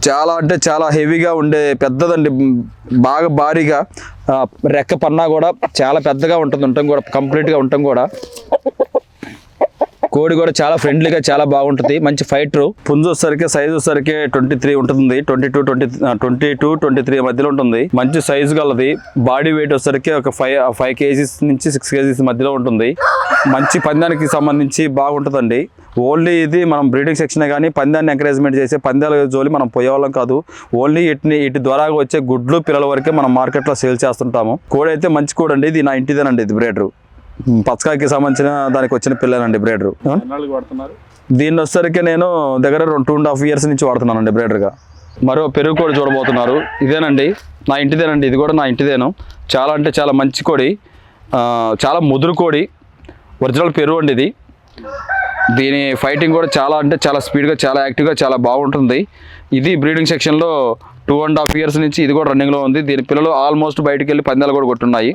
చాలా అంటే చాలా హెవీగా ఉండే పెద్దదండి, బాగా భారీగా రెక్క పన్నా కూడా చాలా పెద్దగా ఉంటుంది, ఉండటం కూడా కంప్లీట్గా ఉండటం కూడా. కోడి కూడా చాలా ఫ్రెండ్లీగా చాలా బాగుంటుంది, మంచి ఫైటర్. పుంజు వచ్చేసరికి సైజు వచ్చేసరికి 23 ఉంటుంది, 22-23 మధ్యలో ఉంటుంది. మంచి సైజు గలది. బాడీ వెయిట్ వచ్చేసరికి ఒక 5 కేజీస్ నుంచి 6 కేజీస్ మధ్యలో ఉంటుంది. మంచి పందానికి సంబంధించి బాగుంటుందండి. ఓన్లీ ఇది మనం బ్రీడింగ్ సెక్షన్ కానీ పందాన్ని ఎంకరేజ్మెంట్ చేసే పందాల జోలి మనం పోయేవాళ్ళం కాదు. ఓన్లీ ఇటు ద్వారా వచ్చే గుడ్లు పిల్లల వరకే మనం మార్కెట్లో సేల్ చేస్తుంటాము. కోడి అయితే మంచి కోడి అండి, ఇది నా ఇంటిదేనండి. ఇది బ్రీడరు పచ్చకాకి సంబంధించిన దానికి వచ్చిన పిల్లనండి బ్రీడరు. దీన్ని వచ్చేసరికి నేను దగ్గర 2.5 years నుంచి వాడుతున్నానండి బ్రీడర్గా. మరో పెరుగు కోడి చూడబోతున్నారు. ఇదేనండి నా ఇంటిదేనండి, ఇది కూడా నా ఇంటిదేను. చాలా అంటే చాలా మంచి కోడి, చాలా ముదురు కోడి, ఒరిజినల్ పెరుగు అండి ఇది. దీని ఫైటింగ్ కూడా చాలా అంటే చాలా స్పీడ్గా చాలా యాక్టివ్గా చాలా బాగుంటుంది. ఇది బ్రీడింగ్ సెక్షన్లో 2.5 years నుంచి ఇది కూడా రన్నింగ్లో ఉంది. దీని పిల్లలు ఆల్మోస్ట్ బయటకు వెళ్ళి పందాలు కూడా కొట్టున్నాయి.